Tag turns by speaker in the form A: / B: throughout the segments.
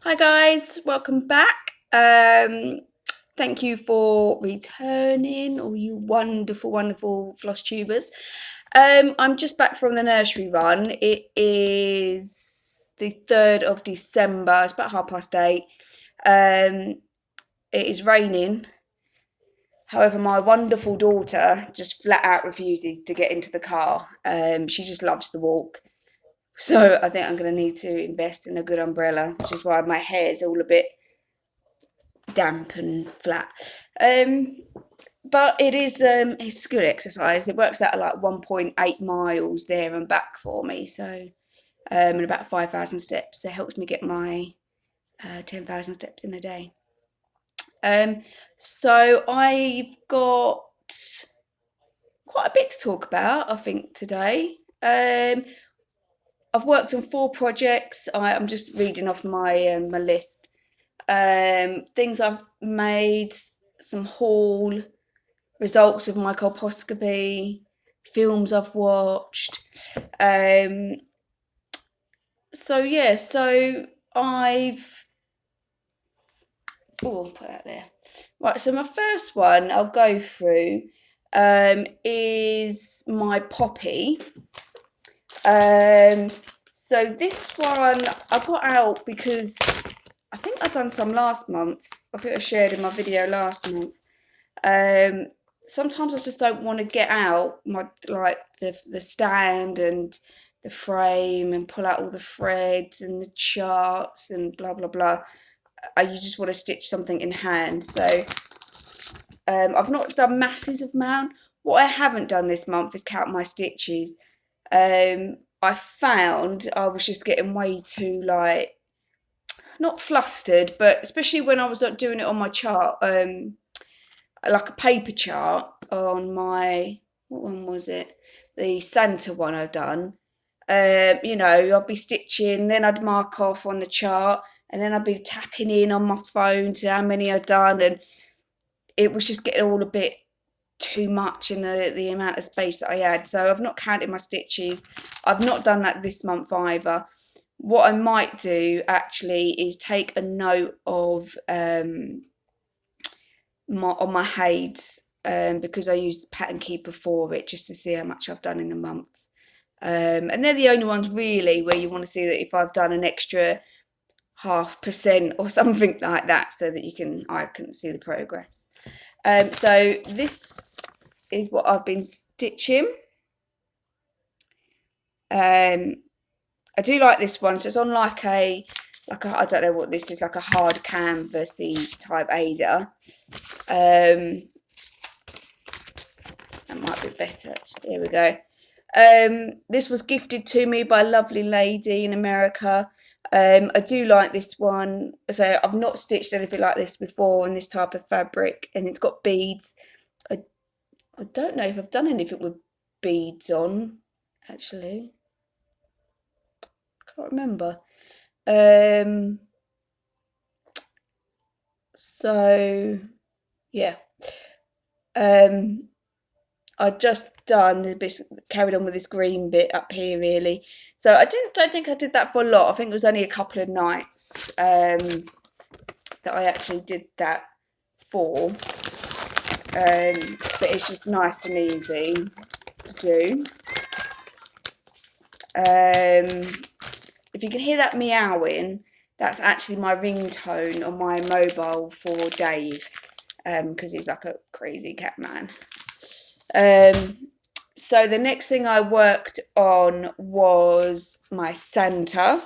A: Hi guys, welcome back. Thank you for returning, all you wonderful, wonderful floss tubers. I'm just back from the nursery run. It is the 3rd of December. It's about 8:30. It is raining. However, my wonderful daughter just flat out refuses to get into the car. She just loves the walk. So I think I'm going to need to invest in a good umbrella, which is why my hair is all a bit damp and flat. But it's good exercise. It works out at like 1.8 miles there and back for me. So and about 5,000 steps. So it helps me get my 10,000 steps in a day. So I've got quite a bit to talk about, I think, today. I've worked on 4 projects. I'm just reading off my list. Things I've made, some haul, results of my colposcopy, films I've watched. So I've I'll put that there. Right, so my first one I'll go through is my poppy. So this one I got out because I think I've done some last month. I think I shared in my video last month. Sometimes I just don't want to get out the stand and the frame and pull out all the threads and the charts and blah blah blah. You just want to stitch something in hand. So I've not done masses of mine. What I haven't done this month is count my stitches. I found I was just getting way too not flustered, but especially when I was doing it on my chart, like a paper chart on my, what one was it? The Santa one I've done. I'd be stitching, then I'd mark off on the chart, and then I'd be tapping in on my phone to how many I'd done, and it was just getting all a bit too much in the amount of space that I had. So I've not counted my stitches. I've not done that this month either. What I might do actually is take a note of on my heids because I used the pattern keeper for it just to see how much I've done in the month. And they're the only ones really where you want to see that if I've done an extra 0.5% or something like that, so that I can see the progress. So this is what I've been stitching. I do like this one. So it's on like a I don't know what this is, like a hard canvasy type Ada. That might be better. There we go. This was gifted to me by a lovely lady in America. I do like this one. So I've not stitched anything like this before in this type of fabric, and it's got beads. I don't know if I've done anything with beads on, actually. Can't remember. So yeah. I just carried on with this green bit up here really. So I don't think I did that for a lot. I think it was only a couple of nights that I actually did that for. But it's just nice and easy to do. If you can hear that meowing, that's actually my ringtone on my mobile for Dave, because he's like a crazy cat man. So the next thing I worked on was my Santa.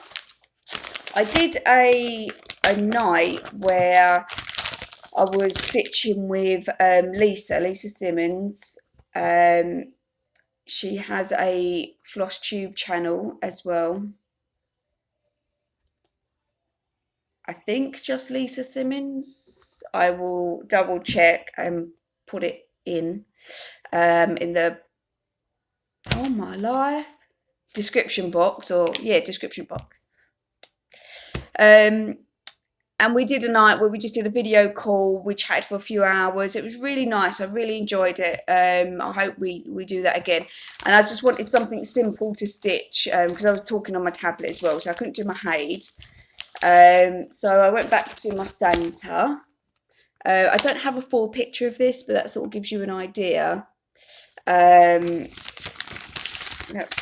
A: I did a night where I was stitching with Lisa Simmons. She has a Flosstube channel as well. I think just Lisa Simmons. I will double check and put it in the oh my life description box, description box. And we did a night where we just did a video call. We chatted for a few hours. It was really nice. I really enjoyed it. I hope we do that again. And I just wanted something simple to stitch because I was talking on my tablet as well, so I couldn't do my heids. So I went back to my Santa. I don't have a full picture of this, but that sort of gives you an idea. That's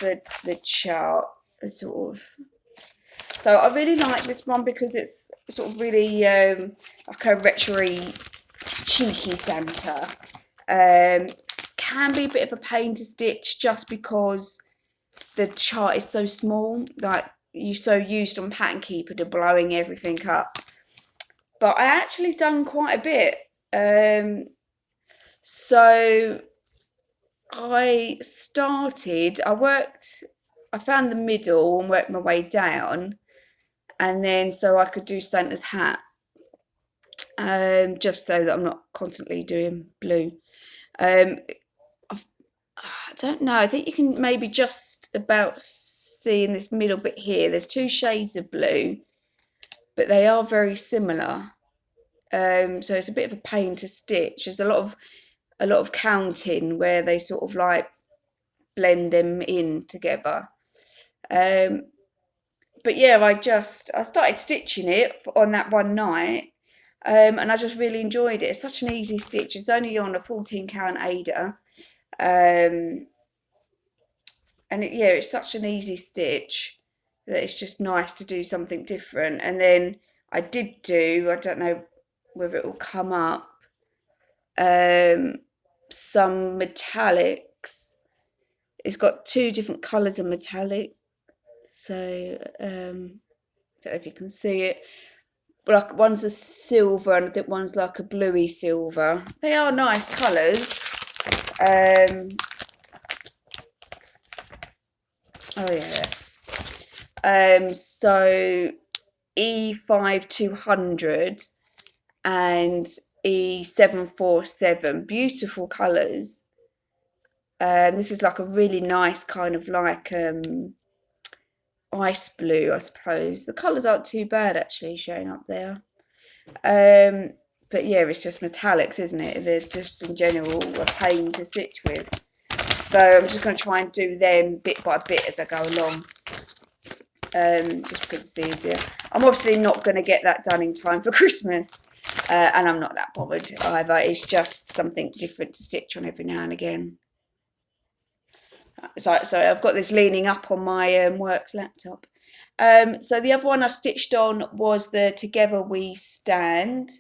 A: the chart, sort of. So I really like this one because it's sort of really like a retro-y, cheeky Santa. Can be a bit of a pain to stitch just because the chart is so small. Like, you're so used on Pattern Keeper to blowing everything up. But I actually done quite a bit. So I found the middle and worked my way down, and then so I could do Santa's hat, just so that I'm not constantly doing blue. I don't know, I think you can maybe just about see in this middle bit here, there's 2 shades of blue, but they are very similar. So it's a bit of a pain to stitch. There's a lot of counting where they sort of like blend them in together. But yeah, I started stitching it on that one night, and I just really enjoyed it. It's such an easy stitch. It's only on a 14 count Ada, and it's such an easy stitch that it's just nice to do something different. And then I don't know whether it will come up, some metallics. It's got 2 different colours of metallic, so don't know if you can see it. Like, one's a silver and I think one's like a bluey silver. They are nice colours. Oh yeah. So E5200 and E747, beautiful colours. This is like a really nice kind of like ice blue, I suppose. The colours aren't too bad actually showing up there. But yeah, it's just metallics, isn't it? They're just in general a pain to stitch with. So I'm just going to try and do them bit by bit as I go along, just because it's easier. I'm obviously not going to get that done in time for Christmas, and I'm not that bothered either. It's just something different to stitch on every now and again. So I've got this leaning up on my works laptop. So the other one I stitched on was the Together We Stand.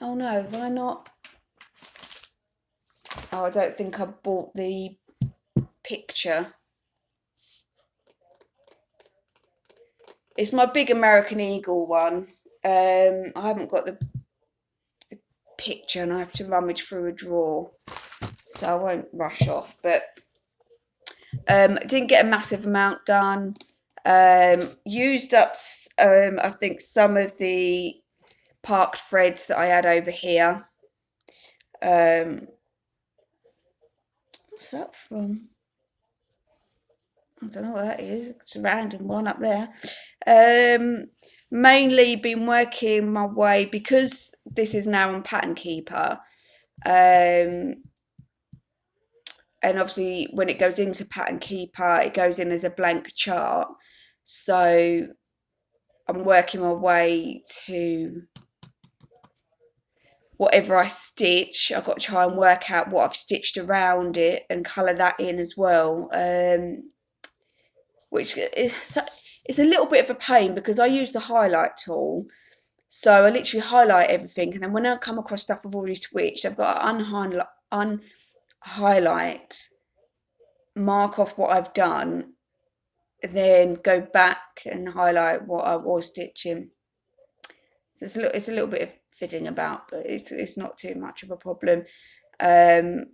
A: Oh no, have I not? Oh, I don't think I bought the picture. It's my big American Eagle one. I haven't got the picture and I have to rummage through a drawer, so I won't rush off. But didn't get a massive amount done. Used up, I think, some of the parked threads that I had over here. What's that from? I don't know what that is. It's a random one up there. Mainly been working my way, because this is now on Pattern Keeper. And obviously when it goes into Pattern Keeper, it goes in as a blank chart. So I'm working my way to whatever I stitch. I've got to try and work out what I've stitched around it and colour that in as well. Which is it's a little bit of a pain because I use the highlight tool. So I literally highlight everything, and then when I come across stuff I've already switched, I've got to unhighlight, mark off what I've done, then go back and highlight what I was stitching. So it's a little bit of fiddling about, but it's not too much of a problem. I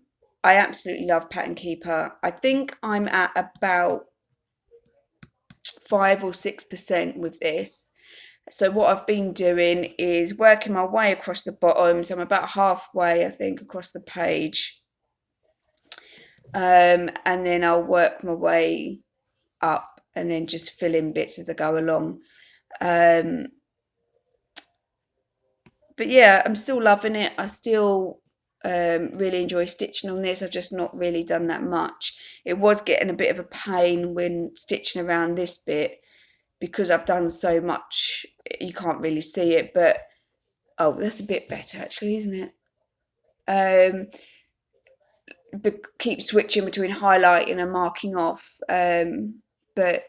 A: absolutely love Pattern Keeper. I think I'm at about 5 or 6% with this. So what I've been doing is working my way across the bottom. So I'm about halfway, I think, across the page. And then I'll work my way up and then just fill in bits as I go along. But yeah, I'm still loving it. I still really enjoy stitching on this. I've just not really done that much. It was getting a bit of a pain when stitching around this bit because I've done so much, you can't really see it, but oh, that's a bit better actually, isn't it? Keep switching between highlighting and marking off. But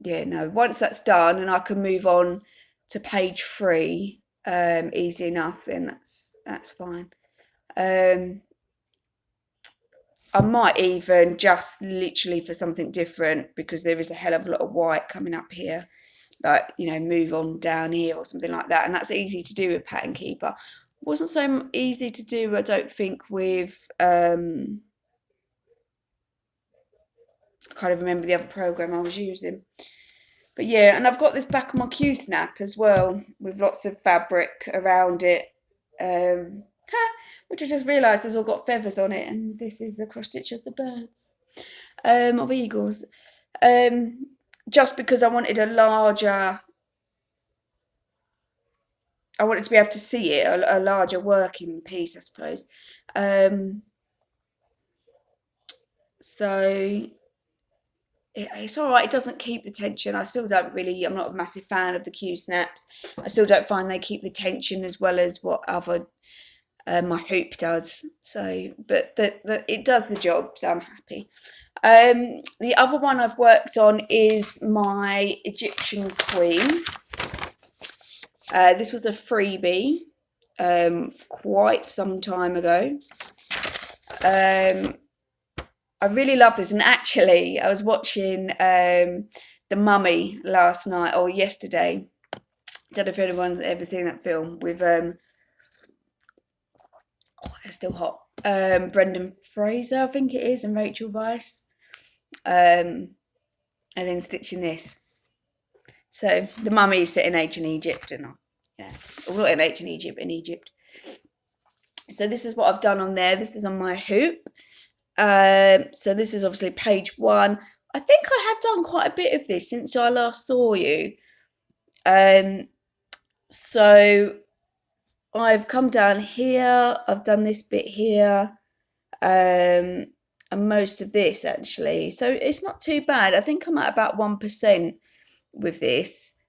A: yeah, no, once that's done and I can move on to page 3 easy enough, then that's fine. I might even just literally for something different, because there is a hell of a lot of white coming up here, like, you know, move on down here or something like that, and that's easy to do with Pattern Keeper. Wasn't so easy to do, I don't think, with I can't even remember the other program I was using. But yeah, and I've got this back of my Q-snap as well, with lots of fabric around it, which I just realised has all got feathers on it, and this is a cross stitch of the birds, of eagles. Just because I wanted a larger, I wanted to be able to see it, a larger working piece, I suppose. So it's all right. It doesn't keep the tension. I still don't really, I'm not a massive fan of the Q-snaps. I still don't find they keep the tension as well as what other my hoop does. So, but it does the job, so I'm happy. The other one I've worked on is my Egyptian Queen. This was a freebie quite some time ago. I really love this, and actually I was watching The Mummy last night or yesterday. I don't know if anyone's ever seen that film with it's still hot. Brendan Fraser, I think it is, and Rachel Weisz. And then stitching this. So The Mummy is set in ancient Egypt, and yeah, well, not in ancient Egypt, in Egypt. So this is what I've done on there. This is on my hoop. So this is obviously page 1. I think I have done quite a bit of this since I last saw you. So I've come down here, I've done this bit here, and most of this actually. So it's not too bad. I think I'm at about 1% with this.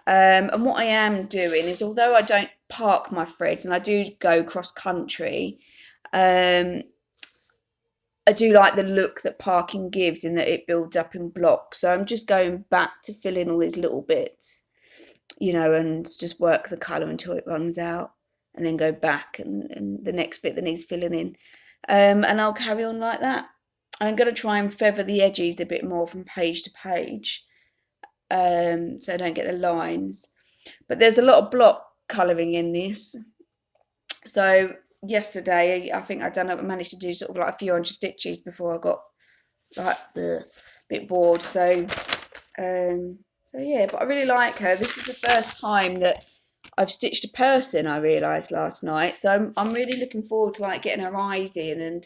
A: And what I am doing is, although I don't park my threads and I do go cross country, I do like the look that parking gives in that it builds up in blocks. So I'm just going back to fill in all these little bits, you know, and just work the colour until it runs out, and then go back and the next bit that needs filling in. And I'll carry on like that. I'm going to try and feather the edges a bit more from page to page, so I don't get the lines. But there's a lot of block colouring in this. So yesterday I think I managed to do sort of like a few hundred stitches before I got like the bit bored. So yeah, but I really like her. This is the first time that I've stitched a person, I realised last night. So I'm really looking forward to like getting her eyes in and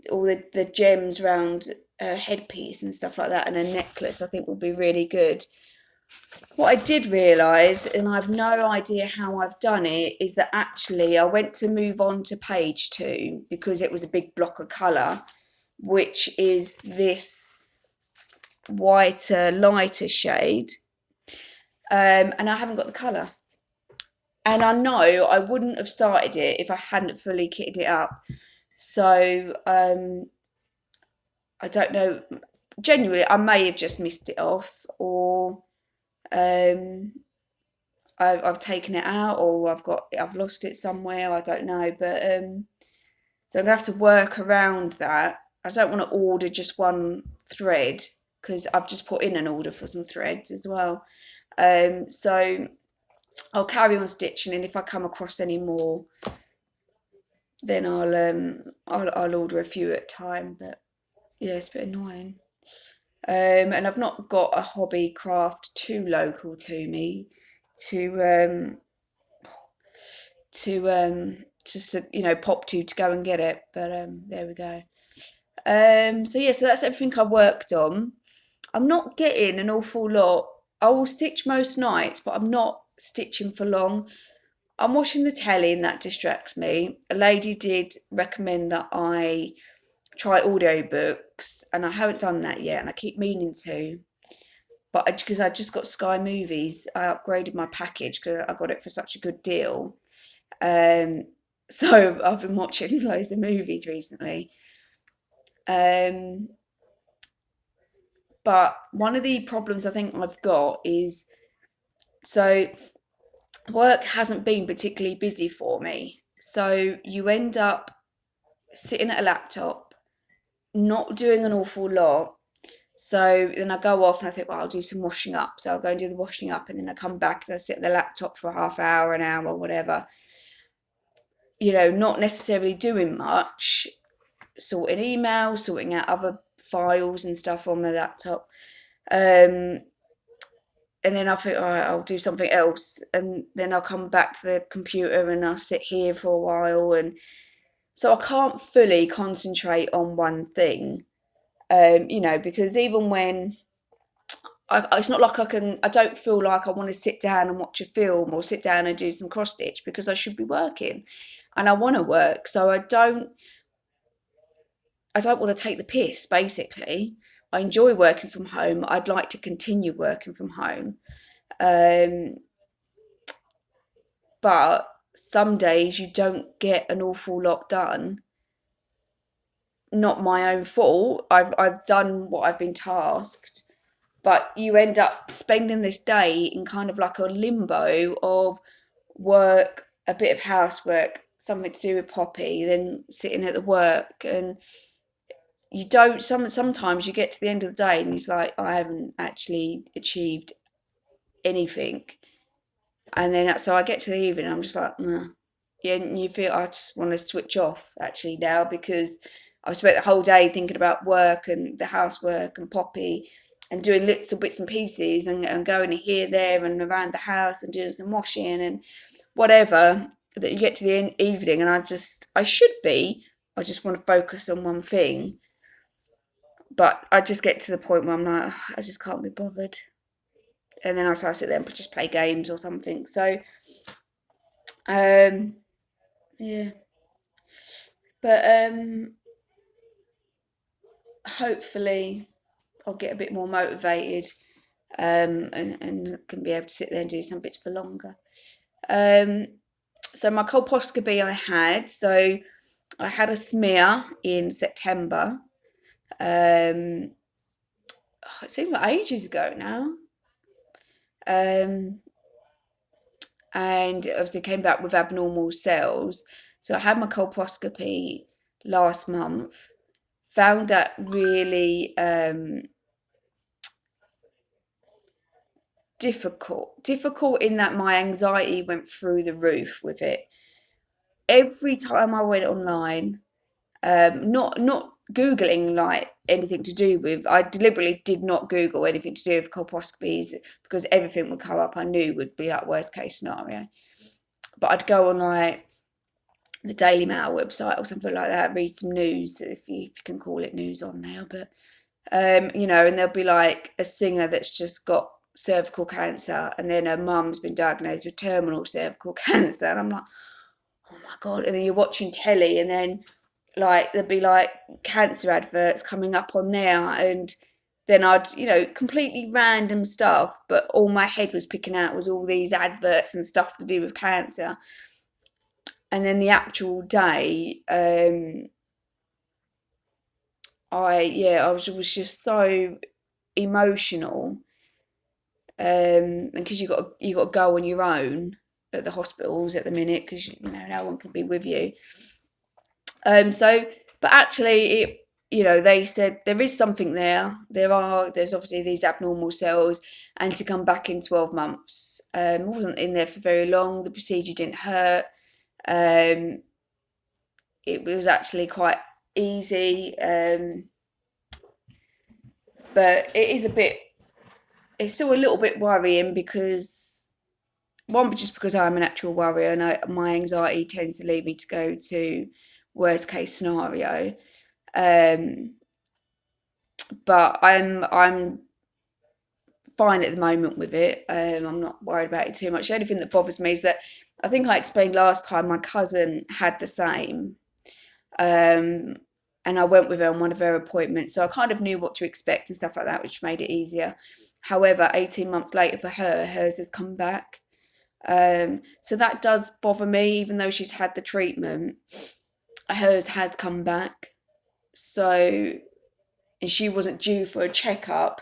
A: all the gems around her headpiece and stuff like that, and her necklace I think will be really good. What I did realise, and I've no idea how I've done it, is that actually I went to move on to page 2 because it was a big block of colour, which is this whiter, lighter shade, and I haven't got the colour. And I know I wouldn't have started it if I hadn't fully kitted it up. So I don't know, genuinely I may have just missed it off, or I've taken it out, or I've lost it somewhere, I don't know. But so I'm gonna have to work around that. I don't want to order just one thread because I've just put in an order for some threads as well. So I'll carry on stitching, and if I come across any more, then I'll order a few at a time. But yeah, it's a bit annoying. And I've not got a hobby craft too local to me to just you know, pop to go and get it. But there we go. So yeah, so that's everything I worked on. I'm not getting an awful lot. I will stitch most nights, but I'm not stitching for long. I'm watching the telly and that distracts me. A lady did recommend that I try audiobooks, and I haven't done that yet, and I keep meaning to. but because I just got Sky Movies, I upgraded my package because I got it for such a good deal. Um, so I've been watching loads of movies recently. Um, but one of the problems I think I've got is, so work hasn't been particularly busy for me. So you end up sitting at a laptop, not doing an awful lot. So then I go off and I think, well, I'll do some washing up. So I'll go and do the washing up, and then I come back and I sit at the laptop for a half hour, an hour, whatever. Not necessarily doing much, sorting emails, sorting out other files and stuff on the laptop. Um, and then I think, all right, I'll do something else. And then I'll come back to the computer and I'll sit here for a while. And so I can't fully concentrate on one thing, because even when it's not like I don't feel like I want to sit down and watch a film or sit down and do some cross stitch, because I should be working and I want to work. So I don't want to take the piss, basically. I enjoy working from home. I'd like to continue working from home. Um, but some days you don't get an awful lot done. Not my own fault. I've done what I've been tasked, but you end up spending this day in kind of like a limbo of work, a bit of housework, something to do with Poppy, then sitting at the work, and you don't. Sometimes you get to the end of the day and it's like, I haven't actually achieved anything, and then so I get to the evening and I'm just like, nah. Yeah, and you feel I just want to switch off actually now, because I've spent the whole day thinking about work and the housework and Poppy and doing little bits and pieces, and going here, there, and around the house and doing some washing and whatever. That you get to the evening and I I just want to focus on one thing, but I just get to the point where I'm like, "Ugh, I just can't be bothered." And then I sit there and just play games or something. So, um, yeah. But hopefully I'll get a bit more motivated, and can be able to sit there and do some bits for longer. Um, so my colposcopy I had a smear in September. It seems like ages ago now. Um, and obviously came back with abnormal cells. So I had my colposcopy last month. Found that really difficult in that my anxiety went through the roof with it. Every time I went online, not googling like anything to do with, I deliberately did not google anything to do with colposcopies, because everything would come up I knew would be like worst case scenario. But I'd go on like the Daily Mail website or something like that, read some news, if you can call it news on now. But and there'll be like a singer that's just got cervical cancer, and then her mum's been diagnosed with terminal cervical cancer, and I'm like, oh my god. And then you're watching telly, and then like there'd be like cancer adverts coming up on there, and then I'd, completely random stuff, but all my head was picking out was all these adverts and stuff to do with cancer. And then the actual day, I was just so emotional, and because you got to go on your own at the hospitals at the minute, because no one can be with you. But actually, they said there is something there. There's obviously these abnormal cells, and to come back in 12 months. I wasn't in there for very long. The procedure didn't hurt. Um, it was actually quite easy, but it's still a little bit worrying, because one, just because I'm an actual worrier, and my anxiety tends to lead me to go to worst case scenario. But I'm fine at the moment with it. I'm not worried about it too much. The only thing that bothers me is that, I think I explained last time, my cousin had the same. And I went with her on one of her appointments, so I kind of knew what to expect and stuff like that, which made it easier. However, 18 months later for her, hers has come back. So that does bother me, even though she's had the treatment, hers has come back. So, and she wasn't due for a checkup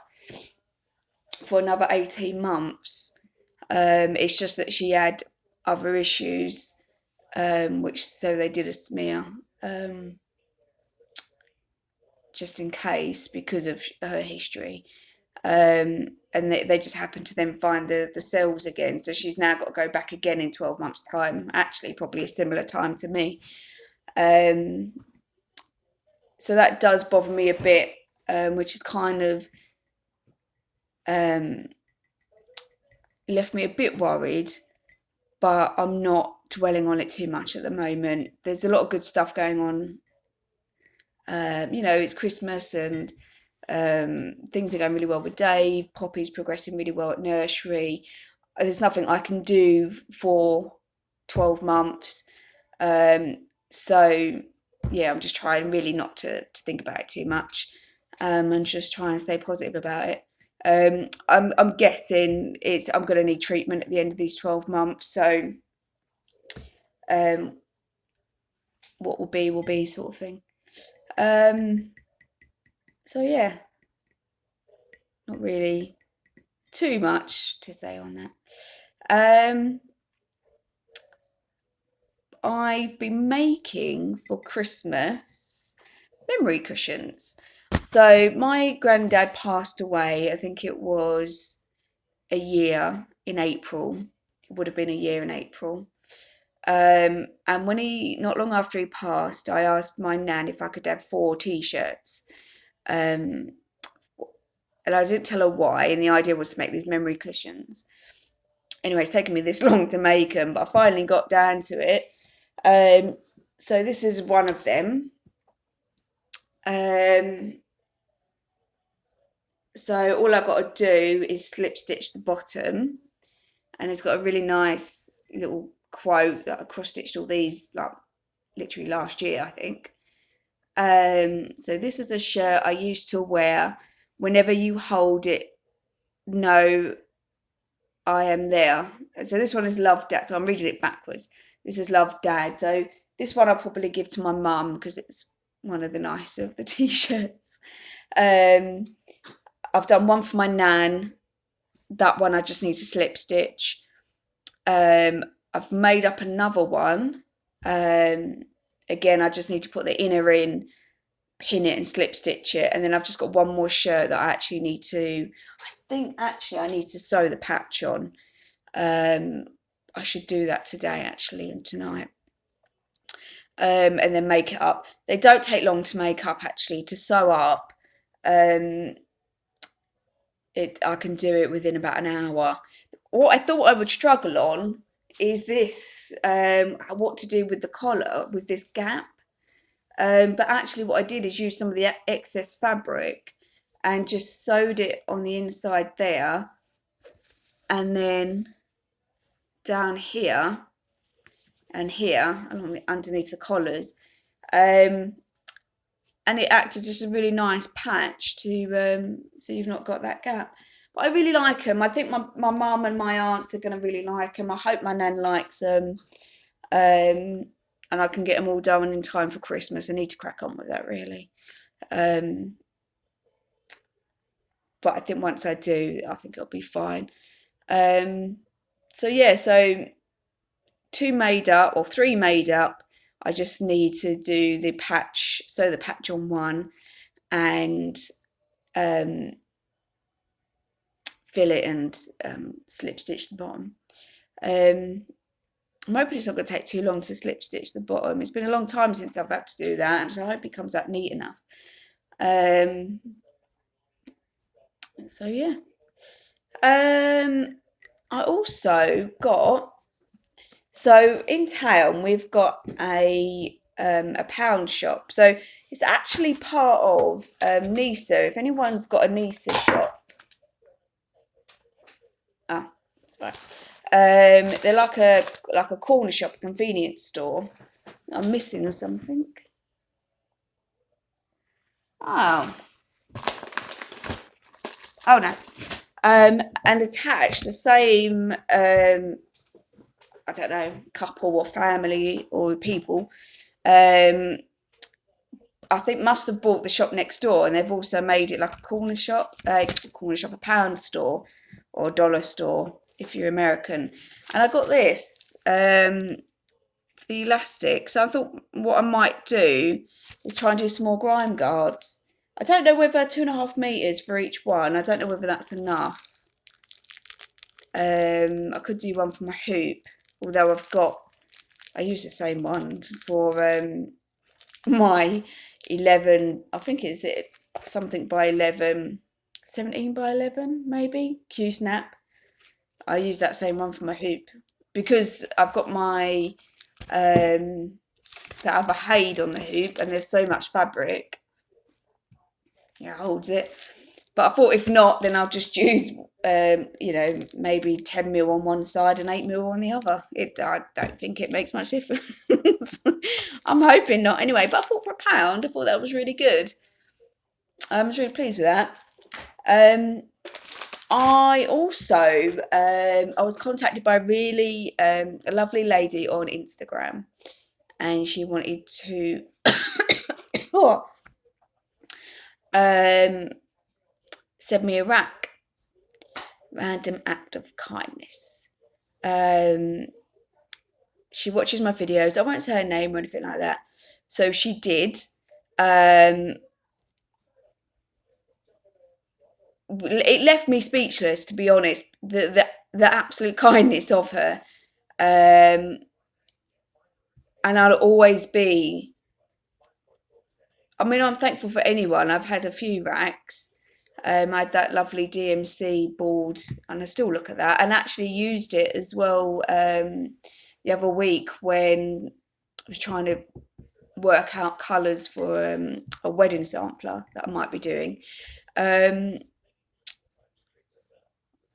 A: for another 18 months. It's just that she had other issues, which, so they did a smear, just in case, because of her history. And they just happened to then find the cells again. So she's now got to go back again in 12 months' time, actually, probably a similar time to me. So that does bother me a bit, which is kind of left me a bit worried, but I'm not dwelling on it too much at the moment. There's a lot of good stuff going on. It's Christmas and things are going really well with Dave. Poppy's progressing really well at nursery. There's nothing I can do for 12 months. So, yeah, I'm just trying really not to think about it too much, and just try and stay positive about it. I'm guessing I'm going to need treatment at the end of these 12 months. So, what will be sort of thing. So yeah, not really too much to say on that. I've been making for Christmas memory cushions. So my granddad passed away, I think it was a year in April. It would have been a year in April. And not long after he passed, I asked my nan if I could have 4 t-shirts. And I didn't tell her why, and the idea was to make these memory cushions. Anyway, it's taken me this long to make them, but I finally got down to it. So this is one of them. So all I've got to do is slip stitch the bottom, and it's got a really nice little quote that I cross stitched all these like literally last year, I think. So this is a shirt I used to wear. Whenever you hold it, know I am there. So this one is Love Dad. So I'm reading it backwards. This is Love Dad. So this one I'll probably give to my mum because it's one of the nicer of the t-shirts. I've done one for my nan. That one I just need to slip stitch. I've made up another one. Again, I just need to put the inner in, pin it and slip stitch it. And then I've just got one more shirt that I actually need to, I need to sew the patch on. I should do that today actually and tonight. And then make it up. They don't take long to make up actually, to sew up. I can do it within about an hour. What I thought I would struggle on is this, what to do with the collar, with this gap. But actually what I did is use some of the excess fabric and just sewed it on the inside there, and then down here and here along underneath the collars, and it acted just a really nice patch to so you've not got that gap. But I really like them. I think my mum and my aunts are going to really like them. I hope my nan likes them, and I can get them all done in time for Christmas. I need to crack on with that really. But I think once I do, I think it'll be fine. So yeah, so 2 made up or 3 made up. I just need to do the patch, sew the patch on one, and fill it and slip stitch the bottom. I'm hoping it's not going to take too long to slip stitch the bottom. It's been a long time since I've had to do that, and so I hope it comes out neat enough. So yeah. I also got, so in town we've got a pound shop. So it's actually part of Nisa. If anyone's got a Nisa shop, that's right. They're like a corner shop, a convenience store. I'm missing something. Oh no. And attach the same, I don't know, couple or family or people. I think must have bought the shop next door, and they've also made it like a a pound store or dollar store if you're American. And I got this for the elastic. So I thought what I might do is try and do some more grime guards. I don't know whether 2.5 meters for each one. I don't know whether that's enough. I could do one for my hoop, although I use the same one for my 11, I think it's something by 11, 17 by 11 maybe, Q-snap. I use that same one for my hoop because I've got my that other Haid on the hoop and there's so much fabric. Yeah, it holds it. But I thought if not, then I'll just use, maybe 10mm on one side and 8mm on the other. I don't think it makes much difference. I'm hoping not anyway. But I thought for £1, I thought that was really good. I was really pleased with that. I also, I was contacted by a lovely lady on Instagram, and she wanted to send me a rack. Random act of kindness. She watches my videos. I won't say her name or anything like that. So she did. It left me speechless, to be honest. The absolute kindness of her. And I'll always be. I mean, I'm thankful for anyone. I've had a few racks. I had that lovely DMC board, and I still look at that, and actually used it as well the other week when I was trying to work out colours for a wedding sampler that I might be doing.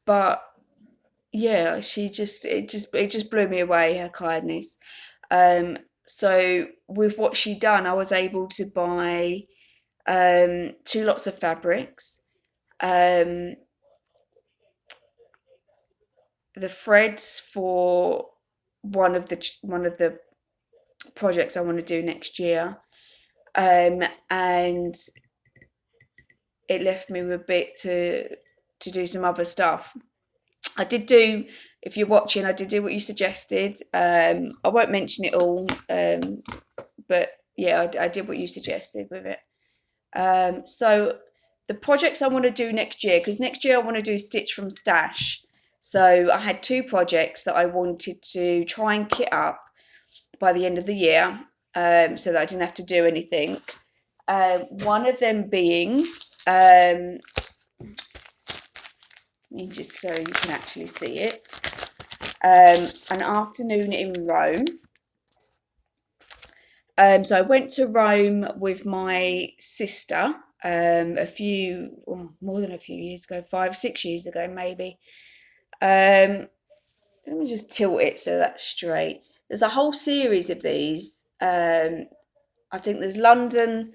A: But yeah, it just blew me away, her kindness. So with what she done, I was able to buy 2 lots of fabrics. The threads for one of the projects I want to do next year, and it left me with a bit to do some other stuff. I did do, if you're watching, I did do what you suggested. I won't mention it all, but yeah, I did what you suggested with it. So the projects I want to do next year, because next year I want to do Stitch from Stash. So I had 2 projects that I wanted to try and kit up by the end of the year, so that I didn't have to do anything. One of them being, just so you can actually see it, an afternoon in Rome. So I went to Rome with my sister more than a few years ago, 5-6 years ago maybe. Let me just tilt it so that's straight. There's a whole series of these. I think there's London,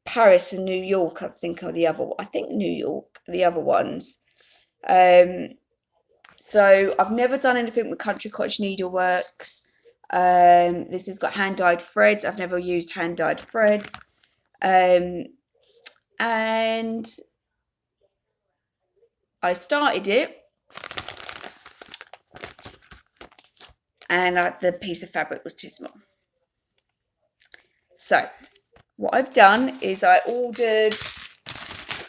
A: Paris, and New York. I think New York are the other ones. So I've never done anything with Country Cottage Needleworks. This has got hand-dyed threads. I've never used hand-dyed threads. And I started it, and the piece of fabric was too small. So what I've done is I ordered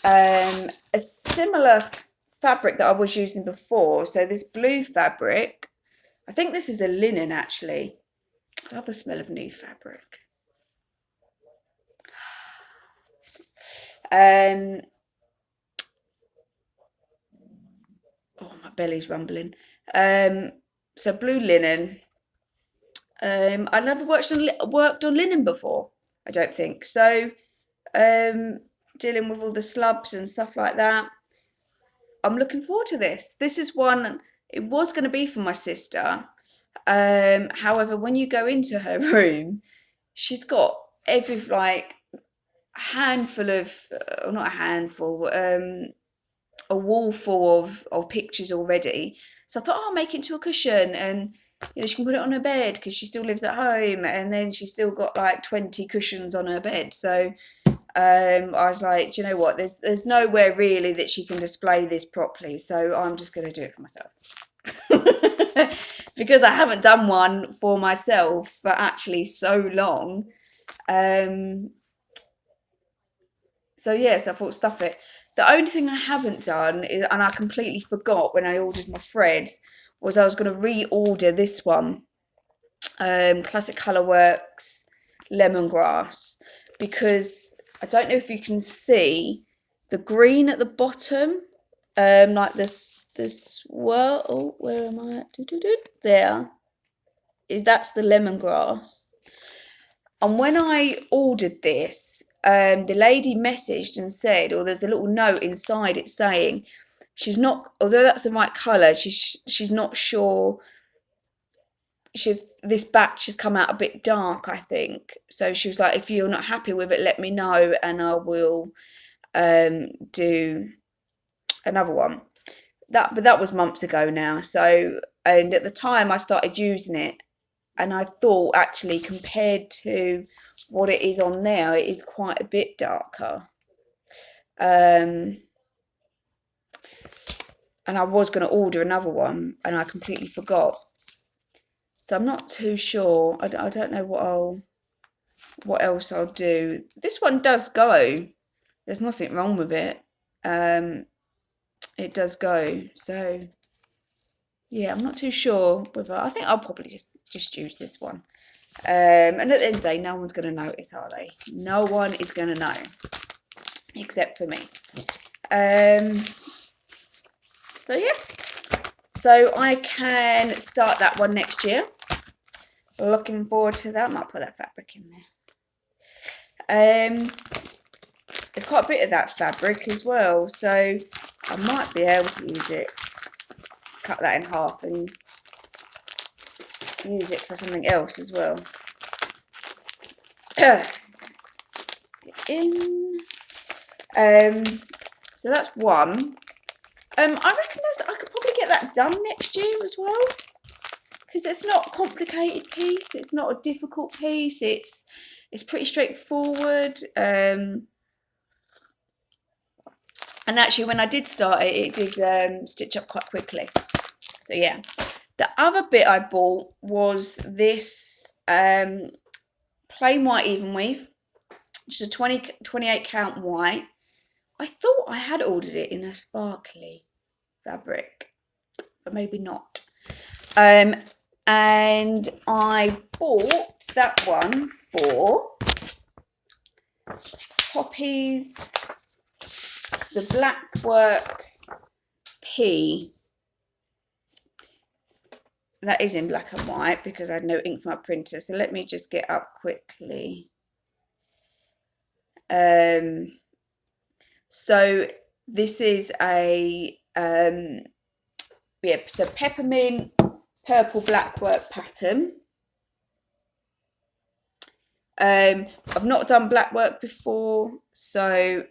A: a similar fabric that I was using before. So this blue fabric, I think this is a linen actually. I love the smell of new fabric. Oh, my belly's rumbling. So blue linen. I never worked on linen before, I don't think. So dealing with all the slubs and stuff like that, I'm looking forward to this. This is one, it was going to be for my sister. However, when you go into her room, she's got handful of, not a handful, a wall full of pictures already. So I thought, oh, I'll make it into a cushion, and she can put it on her bed because she still lives at home, and then she's still got like 20 cushions on her bed. So I was like, do you know what? There's nowhere really that she can display this properly, so I'm just going to do it for myself. Because I haven't done one for myself for actually so long. So yes, I thought stuff it. The only thing I haven't done is, and I completely forgot when I ordered my threads, was I was going to reorder this one, Classic Colourworks Lemongrass, because I don't know if you can see the green at the bottom, like this swirl. Oh, where am I at? There. That's the lemongrass. And when I ordered this, the lady messaged and said, or there's a little note inside it saying, she's not, although that's the right colour, she's not sure. This batch has come out a bit dark, I think. So she was like, if you're not happy with it, let me know and I will do another one. But that was months ago now. So, and at the time I started using it, and I thought actually compared to what it is on there, it is quite a bit darker. And I was going to order another one, and I completely forgot. So I'm not too sure. I don't know what else I'll do. This one does go. There's nothing wrong with it. It does go. So yeah, I'm not too sure whether, I think I'll probably just use this one. And at the end of the day, no one's going to notice, are they? No one is going to know, except for me. So yeah, so I can start that one next year. Looking forward to that. I might put that fabric in there. There's quite a bit of that fabric as well, so I might be able to use it. Cut that in half and use it for something else as well. So that's one. I reckon I could probably get that done next year as well, because it's not a complicated piece. It's not a difficult piece. It's pretty straightforward. And actually, when I did start it, it did stitch up quite quickly. So yeah. The other bit I bought was this plain white even weave, which is a 28 count white. I thought I had ordered it in a sparkly fabric, but maybe not. And I bought that one for Poppy's, the Blackwork P. That is in black and white because I had no ink for my printer. So let me just get up quickly. So this is a so peppermint purple blackwork pattern. I've not done blackwork before, so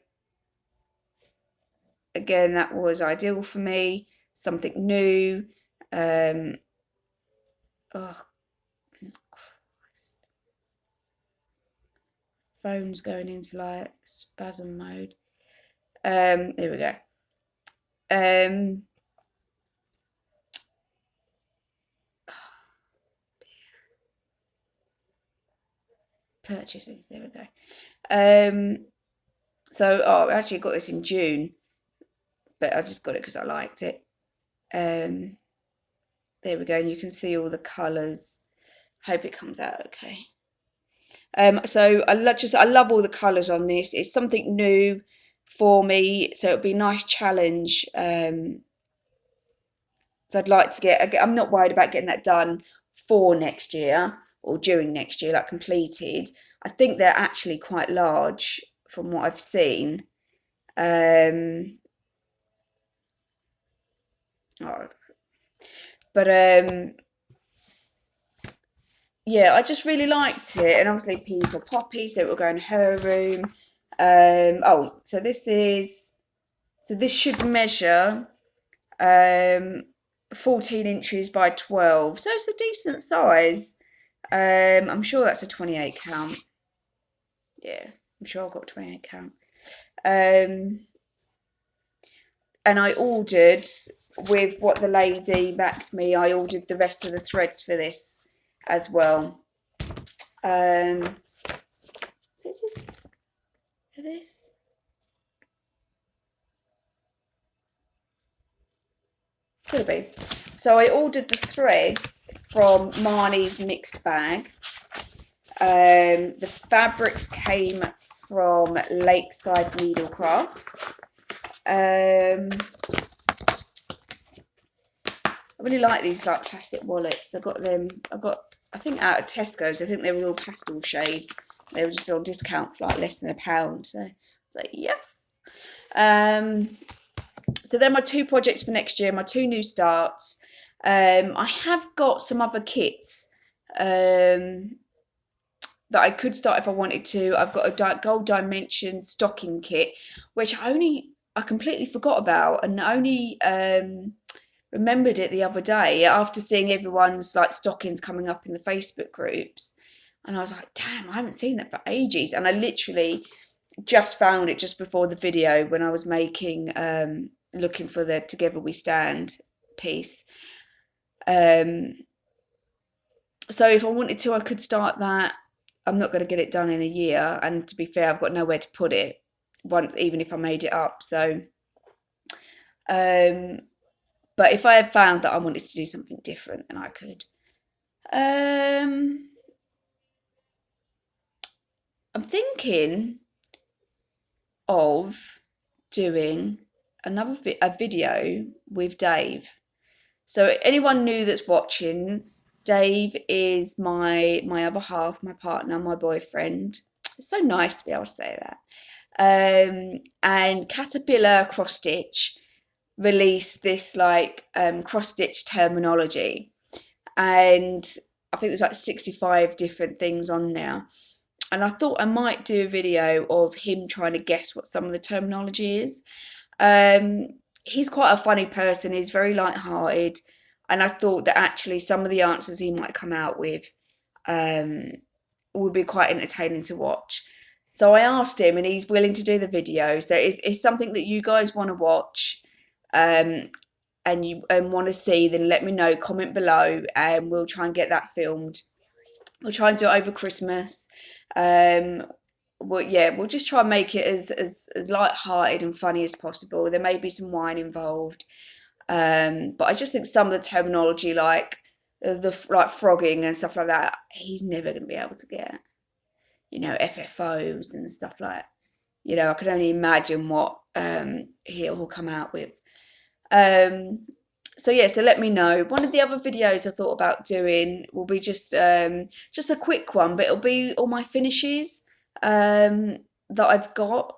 A: again that was ideal for me. Something new. Oh, Christ. Phone's going into like spasm mode. There we go. Oh, purchases, there we go. So, I actually got this in June, but I just got it because I liked it. There we go, and you can see all the colours. Hope it comes out okay. So I love all the colours on this. It's something new for me, so it'll be a nice challenge. So I'd like to get, I'm not worried about getting that done for next year or during next year, like completed. I think they're actually quite large from what I've seen. Yeah, I just really liked it, and obviously P for Poppy, so it will go in her room. Oh, so this is So this should measure 14 inches by 12. So it's a decent size. I'm sure that's a 28 count. Yeah, I'm sure I've got 28 count. And I ordered, with what the lady backed me, I ordered the rest of the threads for this as well. So just for this. Could be. So I ordered the threads from Marnie's mixed bag. The fabrics came from Lakeside Needlecraft. I really like these like plastic wallets. I think out of Tesco's. I think they were all pastel shades. They were just on discount for like less than £1. So I was like, yes. So they're my 2 projects for next year, my 2 new starts. I have got some other kits that I could start if I wanted to. I've got a Gold Dimension stocking kit, which I completely forgot about, and only remembered it the other day after seeing everyone's like stockings coming up in the Facebook groups. And I was like, damn, I haven't seen that for ages. And I literally just found it just before the video when I was making, looking for the Together We Stand piece. So if I wanted to, I could start that. I'm not going to get it done in a year. And to be fair, I've got nowhere to put it once, even if I made it up. So, but if I had found that I wanted to do something different, then I could. I'm thinking of doing a video with Dave. So anyone new that's watching, Dave is my other half, my partner, my boyfriend. It's so nice to be able to say that. And Caterpillar Cross Stitch released this like cross stitch terminology, and I think there's like 65 different things on there. And I thought I might do a video of him trying to guess what some of the terminology is. He's quite a funny person. He's very light-hearted. And I thought that actually some of the answers he might come out with would be quite entertaining to watch. So I asked him, and he's willing to do the video. So if it's something that you guys want to watch and you want to see, then let me know, comment below, and we'll try and get that filmed. We'll try and do it over Christmas. We'll just try and make it as light-hearted and funny as possible. There may be some wine involved, but I just think some of the terminology, like like frogging and stuff like that, he's never going to be able to get. You know, FFOs and stuff like that. You know, I can only imagine what he'll come out with. So yeah, so let me know. One of the other videos I thought about doing will be just a quick one, but it'll be all my finishes that I've got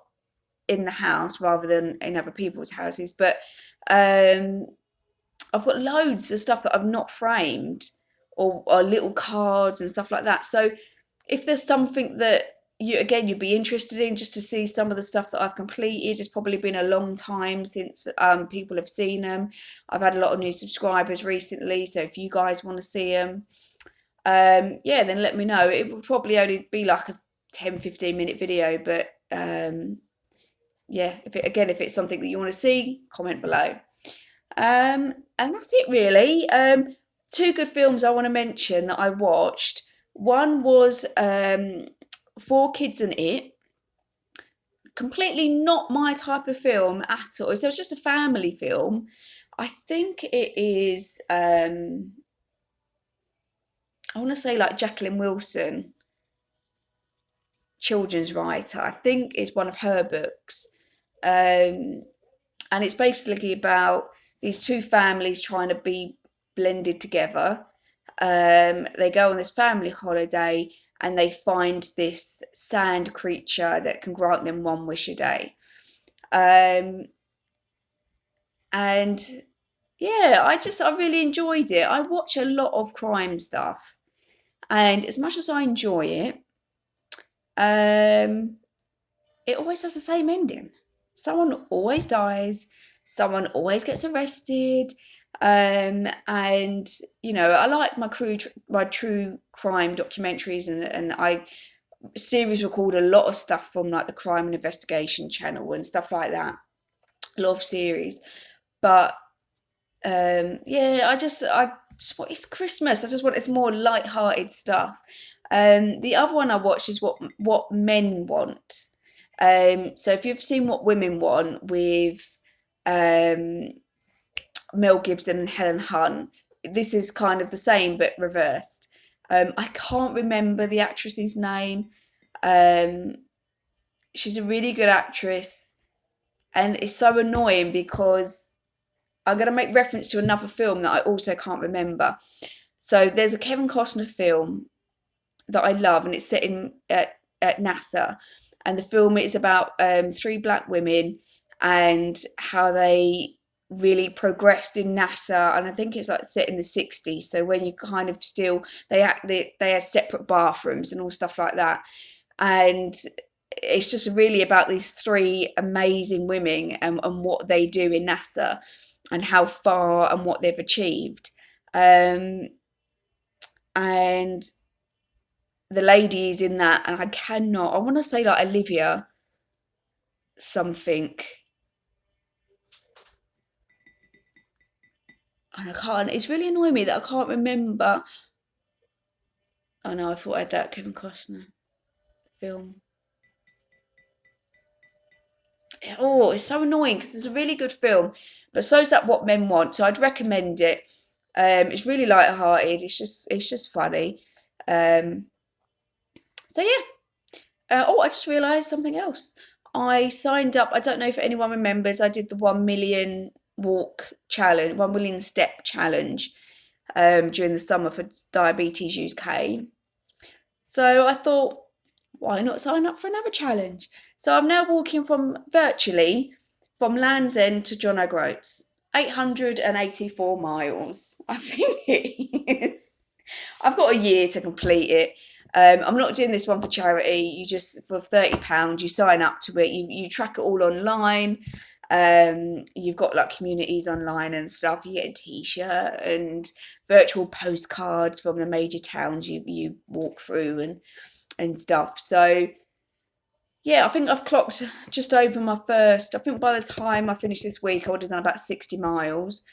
A: in the house rather than in other people's houses. But I've got loads of stuff that I've not framed, or little cards and stuff like that. So if there's something that you'd be interested in, just to see some of the stuff that I've completed. It's probably been a long time since people have seen them. I've had a lot of new subscribers recently, so if you guys want to see them, yeah, then let me know. It will probably only be like a 10-15 minute video, but yeah, if it's something that you want to see, comment below. And that's it really. 2 good films I want to mention that I watched. One was 4 Kids and It. Completely not my type of film at all. So it's just a family film. I think it is, I want to say like Jacqueline Wilson, children's writer. I think it's one of her books. And it's basically about these 2 families trying to be blended together. They go on this family holiday and they find this sand creature that can grant them 1 wish a day. And yeah, I really enjoyed it. I watch a lot of crime stuff, and as much as I enjoy it, it always has the same ending. someone always dies, someone always gets arrested, and you know, I like my true crime documentaries, and I series record a lot of stuff from like the Crime and Investigation channel and stuff like that. A lot of series, but yeah, I just want, it's Christmas. I just want it's more light-hearted stuff. The other one I watched is what men want. So if you've seen What Women Want with um, Mel Gibson and Helen Hunt, this is kind of the same but reversed. I can't remember the actress's name. Um, she's a really good actress, and it's so annoying because I'm going to make reference to another film that I also can't remember. So there's a Kevin Costner film that I love, and it's set at NASA. And the film is about three black women and how they really progressed in NASA. And I think it's like set in the 60s. So when you kind of still, they had separate bathrooms and all stuff like that. And it's just really about these three amazing women and what they do in NASA and how far and what they've achieved. And the ladies in that, and I want to say like Olivia something, and I can't, it's really annoying me that I can't remember. Oh no, I thought I had that Kevin Costner film. Oh, it's so annoying because it's a really good film, but so is that What Men Want. So I'd recommend it. It's really light-hearted. It's just funny. Um, so yeah. Oh, I just realised something else. I signed up. I don't know if anyone remembers. I did the 1 million walk challenge, 1 million step challenge during the summer for Diabetes UK. So I thought, why not sign up for another challenge? So I'm now walking from Land's End to John O'Groats, 884 miles. I think it is. I've got a year to complete it. I'm not doing this one for charity. You just, for £30, you sign up to it. You track it all online. You've got like communities online and stuff. You get a t-shirt and virtual postcards from the major towns you walk through and stuff. So yeah, I think I've clocked just over my first. I think by the time I finish this week, I would have done about 60 miles.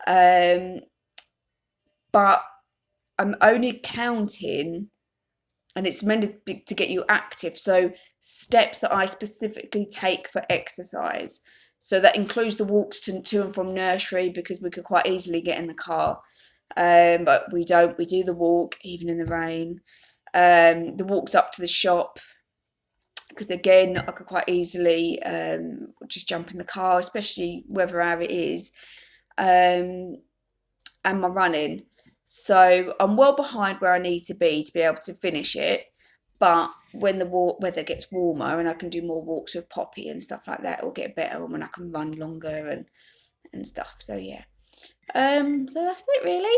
A: Um, but I'm only counting, and it's meant to get you active. So steps that I specifically take for exercise. So that includes the walks to and from nursery, because we could quite easily get in the car. But we don't. We do the walk even in the rain. The walks up to the shop, because again, I could quite easily just jump in the car, especially whether how it is, and my running. So I'm well behind where I need to be able to finish it. But when the weather gets warmer and I can do more walks with Poppy and stuff like that, it'll get better when I can run longer and stuff. So yeah. So that's it really.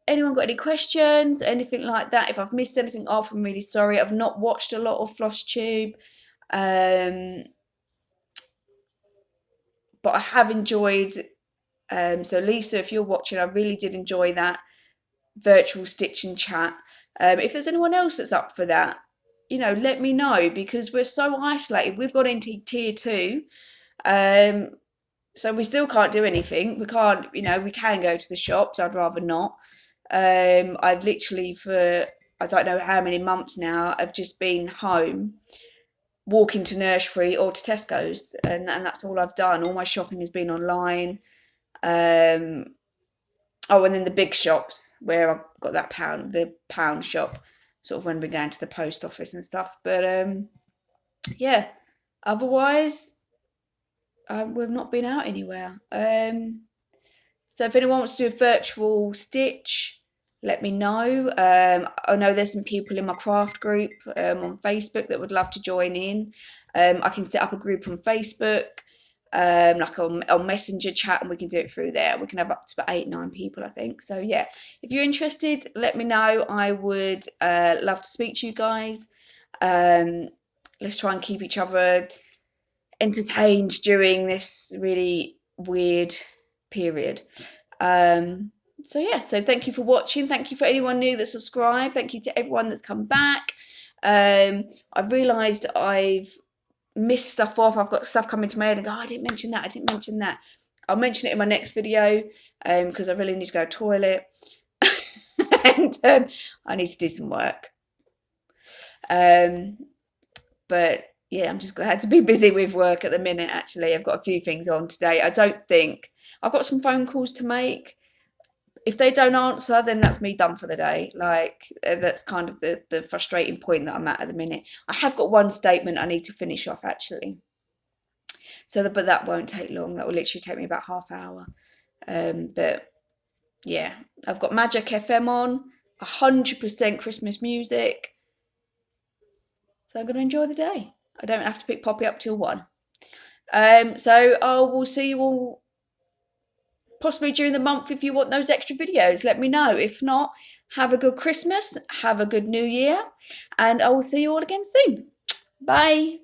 A: Anyone got any questions, anything like that? If I've missed anything off, I'm really sorry. I've not watched a lot of Flosstube. But I have enjoyed, so Lisa, if you're watching, I really did enjoy that virtual stitch and chat. If there's anyone else that's up for that, let me know, because we're so isolated. We've got into tier 2, so we still can't do anything. We can't, we can go to the shops. I'd rather not. I've literally for I don't know how many months now, I've just been home, walking to nursery or to Tesco's, and that's all I've done. All my shopping has been online. Oh, and then the big shops where I've got the pound shop, sort of when we're going to the post office and stuff. But yeah, otherwise, we've not been out anywhere. So if anyone wants to do a virtual stitch, let me know. I know there's some people in my craft group on Facebook that would love to join in. I can set up a group on Facebook, like on Messenger chat, and we can do it through there. We can have up to about 8-9 people, I think. So yeah, if you're interested, let me know. I would love to speak to you guys. Let's try and keep each other entertained during this really weird period. So yeah, so thank you for watching. Thank you for anyone new that subscribed. Thank you to everyone that's come back. I've realised I've missed stuff off. I've got stuff coming to my head and go, oh, I didn't mention that, I didn't mention that. I'll mention it in my next video because I really need to go to the toilet and I need to do some work. But yeah, I'm just glad to be busy with work at the minute, actually. I've got a few things on today. I don't think... I've got some phone calls to make. If they don't answer, then that's me done for the day. Like, that's kind of the frustrating point that I'm at the minute. I have got one statement I need to finish off, actually. But that won't take long. That will literally take me about half hour. But yeah, I've got Magic FM on, 100% Christmas music. So I'm going to enjoy the day. I don't have to pick Poppy up till 1. So I will see you all possibly during the month. If you want those extra videos, let me know. If not, have a good Christmas, have a good New Year, and I will see you all again soon. Bye.